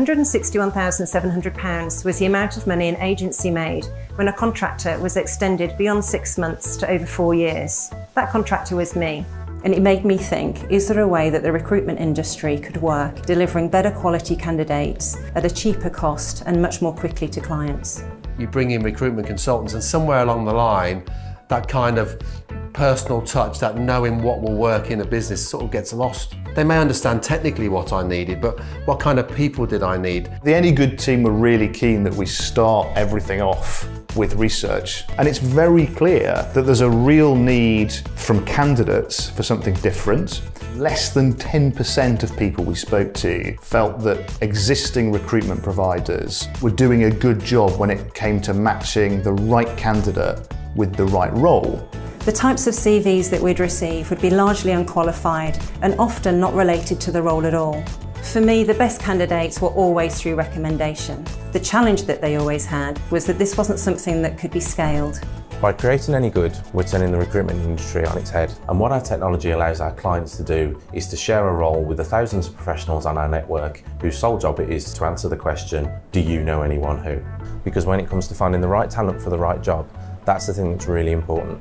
£161,700 was the amount of money an agency made when a contractor was extended beyond 6 months to over 4 years. That contractor was me. And it made me think, is there a way that the recruitment industry could work, delivering better quality candidates at a cheaper cost and much more quickly to clients? You bring in recruitment consultants and somewhere along the line, that kind of personal touch, that knowing what will work in a business sort of gets lost. They may understand technically what I needed, but what kind of people did I need? The AnyGood team were really keen that we start everything off with research. And it's very clear that there's a real need from candidates for something different. Less than 10% of people we spoke to felt that existing recruitment providers were doing a good job when it came to matching the right candidate with the right role. The types of CVs that we'd receive would be largely unqualified and often not related to the role at all. For me, the best candidates were always through recommendation. The challenge that they always had was that this wasn't something that could be scaled. By creating AnyGood, we're turning the recruitment industry on its head. And what our technology allows our clients to do is to share a role with the thousands of professionals on our network whose sole job it is to answer the question, do you know anyone who? Because when it comes to finding the right talent for the right job, that's the thing that's really important.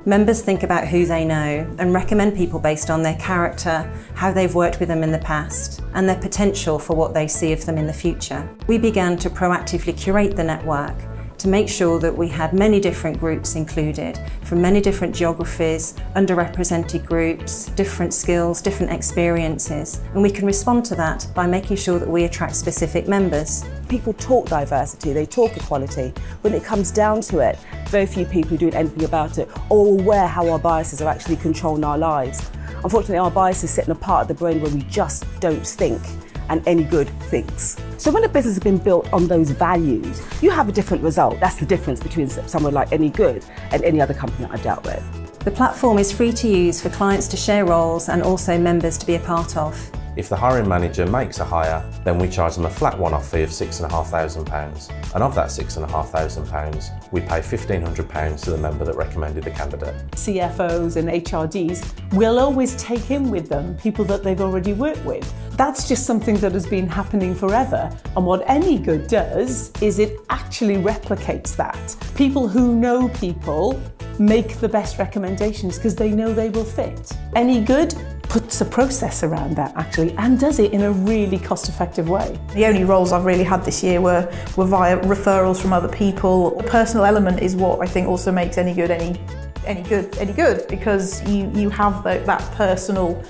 Members think about who they know and recommend people based on their character, how they've worked with them in the past, and their potential for what they see of them in the future. We began to proactively curate the network to make sure that we had many different groups included, from many different geographies, underrepresented groups, different skills, different experiences, and we can respond to that by making sure that we attract specific members. People talk diversity, they talk equality. When it comes down to it, very few people are doing anything about it or aware how our biases are actually controlling our lives. Unfortunately, our biases sit in a part of the brain where we just don't think, and AnyGood thinks. So when a business has been built on those values, you have a different result. That's the difference between someone like AnyGood and any other company that I've dealt with. The platform is free to use for clients to share roles and also members to be a part of. If the hiring manager makes a hire, then we charge them a flat one-off fee of £6,500. And of that £6,500, we pay £1,500 to the member that recommended the candidate. CFOs and HRDs will always take in with them people that they've already worked with. That's just something that has been happening forever. And what AnyGood does is it actually replicates that. People who know people make the best recommendations because they know they will fit. AnyGood puts a process around that actually and does it in a really cost-effective way. The only roles I've really had this year were via referrals from other people. The personal element is what I think also makes AnyGood any good, because you have that personal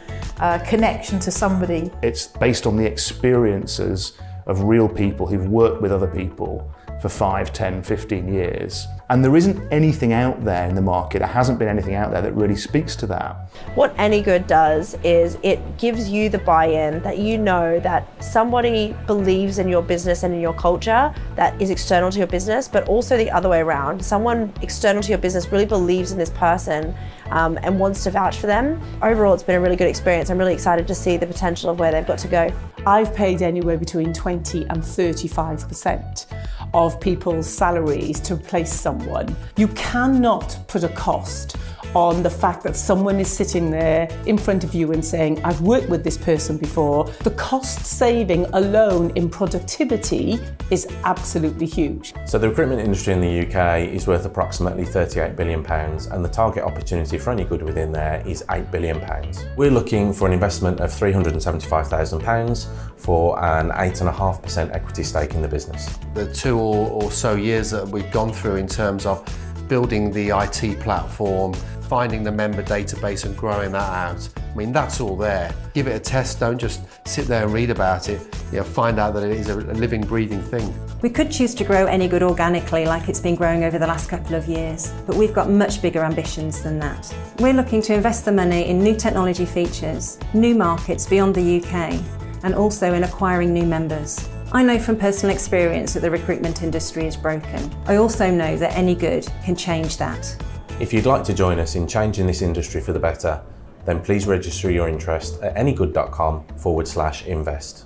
connection to somebody. It's based on the experiences of real people who've worked with other people for 5, 10, 15 years. And there isn't anything out there in the market, there hasn't been anything out there that really speaks to that. What AnyGood does is it gives you the buy-in that you know that somebody believes in your business and in your culture that is external to your business, but also the other way around. Someone external to your business really believes in this person and wants to vouch for them. Overall, it's been a really good experience. I'm really excited to see the potential of where they've got to go. I've paid anywhere between 20 and 35% of people's salaries to replace someone. You cannot put a cost on the fact that someone is sitting there in front of you and saying, I've worked with this person before. The cost saving alone in productivity is absolutely huge. So the recruitment industry in the UK is worth approximately £38 billion, and the target opportunity for AnyGood within there is £8 billion. We're looking for an investment of £375,000 for an 8.5% equity stake in the business. The 2 or so years that we've gone through in terms of building the IT platform, finding the member database and growing that out. I mean, that's all there. Give it a test, don't just sit there and read about it. Find out that it is a living, breathing thing. We could choose to grow AnyGood organically like it's been growing over the last couple of years, but we've got much bigger ambitions than that. We're looking to invest the money in new technology features, new markets beyond the UK, and also in acquiring new members. I know from personal experience that the recruitment industry is broken. I also know that AnyGood can change that. If you'd like to join us in changing this industry for the better, then please register your interest at anygood.com/invest.